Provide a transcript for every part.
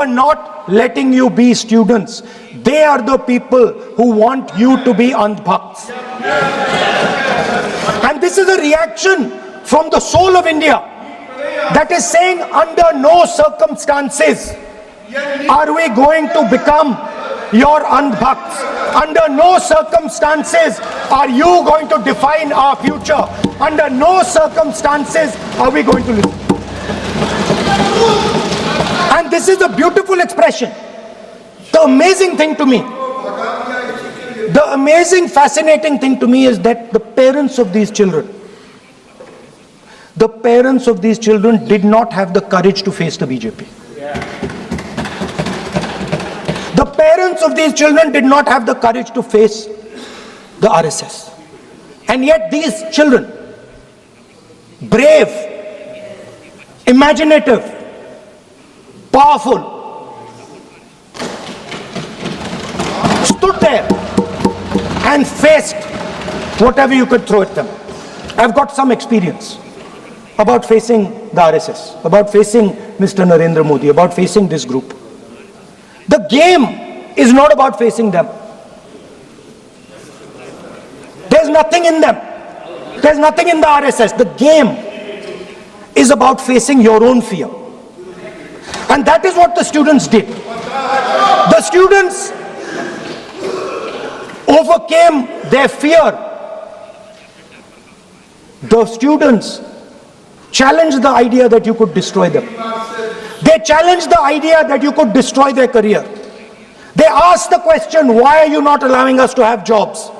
are not letting you be students. They are the people who want you to be andhbhakts. And this is a reaction from the soul of India that is saying, under no circumstances are we going to become your andhbhakts. Under no circumstances are you going to define our future. Under no circumstances are we going to listen. And this is a beautiful expression. The amazing thing to me, the amazing, fascinating thing to me is that the parents of these children did not have the courage to face the BJP. The parents of these children did not have the courage to face the RSS. And yet these children, brave, imaginative, powerful, stood there and faced whatever you could throw at them. I've got some experience about facing the RSS, about facing Mr. Narendra Modi, about facing this group. The game is not about facing them. There's nothing in them. There's nothing in the RSS. The game is about facing your own fear. And that is what the students did. The students overcame their fear. The students challenged the idea that you could destroy them. They challenged the idea that you could destroy their career. They asked the question, why are you not allowing us to have jobs?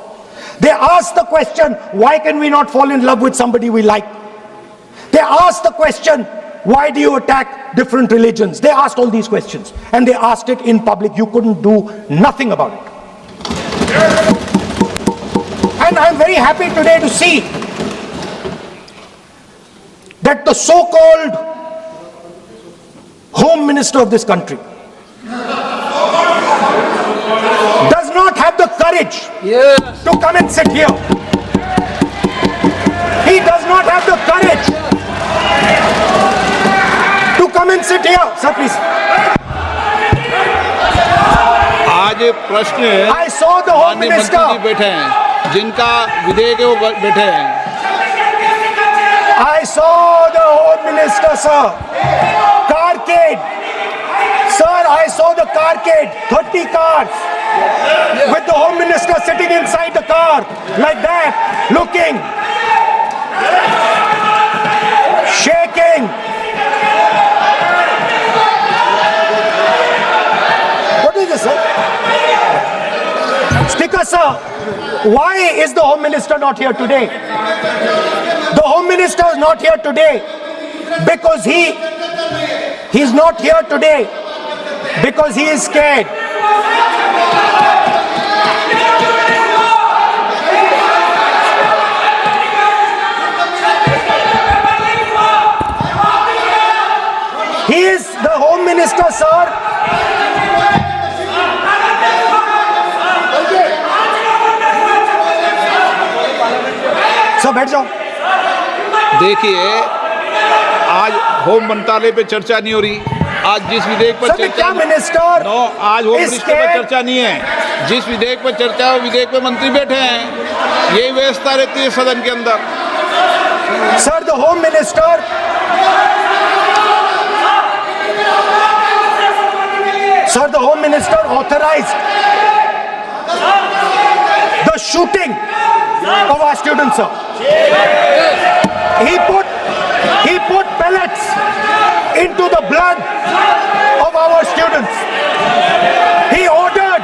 They asked the question, why can we not fall in love with somebody we like? They asked the question, why do you attack different religions? They asked all these questions, and they asked it in public. You couldn't do nothing about it. And I'm very happy today to see that the so-called Home Minister of this country does not have the courage to come and sit here. He does not have the courage to come and sit here. Sir, please. आज प्रश्न है, I saw the Home Minister. मंत्री जी बैठे हैं, जिनका विधेयक है वो बैठे हैं. I saw the Home Minister, sir. Carcade. Sir, I saw the carcade. 30 cars. With the Home Minister sitting inside the car. Like that. Looking. Shaking. What is this, sir? Speaker, sir. Why is the Home Minister not here today? The Home Minister is not here today because he's not here today because he is scared. He is the Home Minister, sir. Sir बैठ जाओ. देखिए, आज home मंत्रालय पे चर्चा नहीं हो रही. आज जिस विधेयक पर चर्चा मिनिस्टर आज होम मिनिस्टर पर चर्चा नहीं है. जिस विधेयक पर चर्चा है, विधेयक पे मंत्री बैठे हैं. यही व्यवस्था रहती है सदन के अंदर. Sir, the home minister authorized the shooting of our students, sir. He put pellets into the blood of our students. He ordered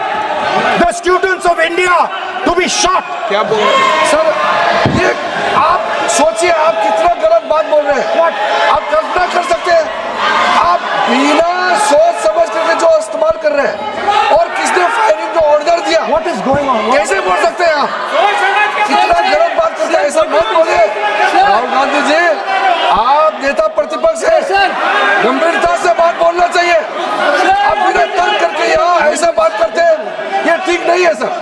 the students of India to be shot. क्या बोल रहे हैं? सर, ये आप सोचिए, आप कितना गलत बात बोल रहे हैं. आप कल्पना कर सकते हैं, आप बिना सोच समझ करके जो इस्तेमाल कर रहे हैं, और किसने फायरिंग का ऑर्डर दिया. What is going on? कैसे बोल सकते हैं आप? कितना गलत बात करते हैं. ऐसा मत बोलिए. राहुल गांधी जी, आप नेता प्रतिपक्ष हैं, गंभीरता से बात बोलना चाहिए. आप बिना तंग करके यहाँ ऐसा बात करते हैं, ये ठीक नहीं है सर.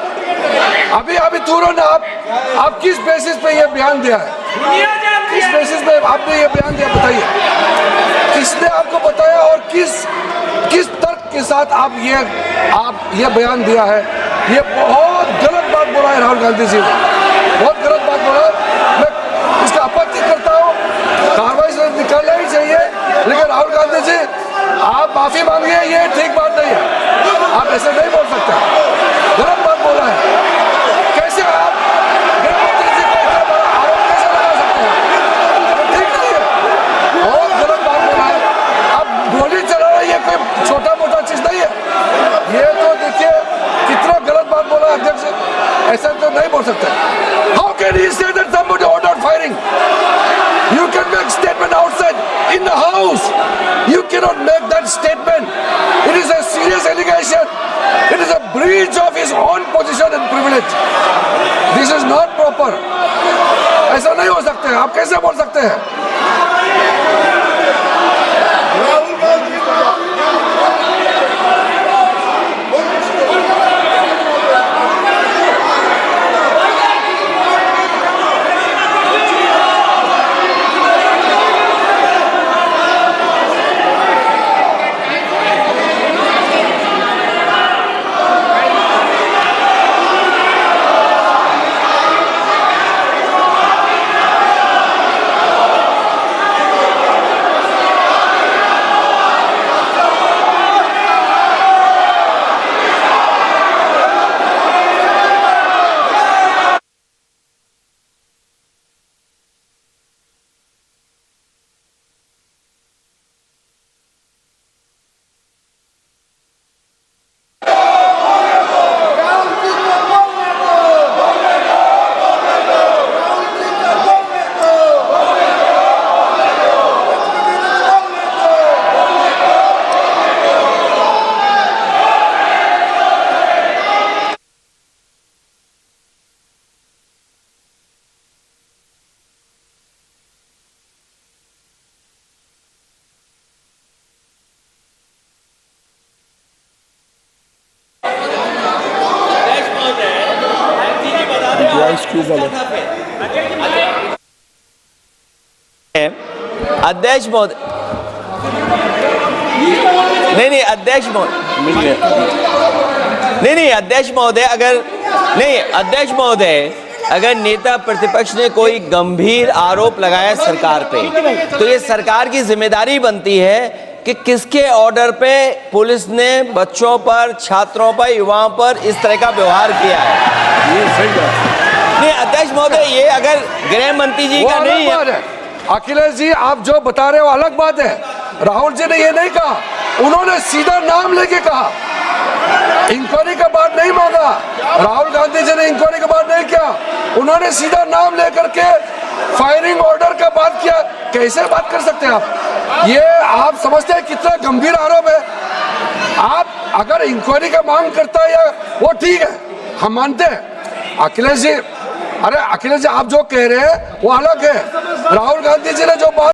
अभी तुरंत आप किस बेसिस पे ये बयान दिया है? किस बेसिस पे आपने ये बयान दिया, बताइए. किसने आपको बताया और किस तर्क साथ आप ये बयान दिया है, ये बहुत गलत बात बोला है राहुल गांधी जी, बहुत गलत बात बोला। मैं इसका आपत्ति करता हूँ, कार्रवाई से निकालना ही चाहिए, लेकिन राहुल गांधी जी आप माफी मांगिए, ये ठीक बात नहीं है। आप ऐसे नहीं बोल सकते, गलत बात बोला है। कैसे आप गृह मंत्री जी को इतना बड़ा आरोप कैसे लगा सकते हैं? ठीक नहीं है, बहुत गलत बात बोला है। अब गोली चलाना ये कोई छोटा मोटा चीज नहीं है, ये तो देखिए कितना गलत बात बोला अध्यक्ष, ऐसा तो नहीं बोल सकते। How can he say that somebody ordered firing? You can make statement outside in the house. You cannot make that statement. It is a serious allegation. It is a breach of his own position and privilege. This is not proper. ऐसा नहीं हो सकते, आप कैसे बोल सकते हैं? अध्यक्ष महोदय, नहीं अध्यक्ष महोदय, नहीं अध्यक्ष महोदय, अध्यक्ष महोदय, अगर नेता प्रतिपक्ष ने कोई गंभीर आरोप लगाया सरकार पे, तो ये सरकार की जिम्मेदारी बनती है कि किसके ऑर्डर पे पुलिस ने बच्चों पर, छात्रों पर, युवाओं पर इस तरह का व्यवहार किया है। ये सही बात नहीं अध्यक्ष महोदय, ये अगर गृह मंत्री जी का नहीं है। अखिलेश जी, आप जो बता रहे हो अलग बात है। राहुल जी ने ये नहीं कहा, उन्होंने सीधा नाम लेके कहा, इंक्वायरी का बात नहीं मांगा। राहुल गांधी जी ने इंक्वायरी का बात नहीं किया, उन्होंने सीधा नाम लेकर के फायरिंग ऑर्डर का बात किया। कैसे बात कर सकते हैं आप? ये आप समझते हैं कितना गंभीर आरोप है? आप अगर इंक्वायरी का मांग करता है या वो ठीक है, हम मानते हैं। अखिलेश जी, अरे अखिलेश जी, आप जो कह रहे हैं वो अलग है। राहुल गांधी जी ने जो बात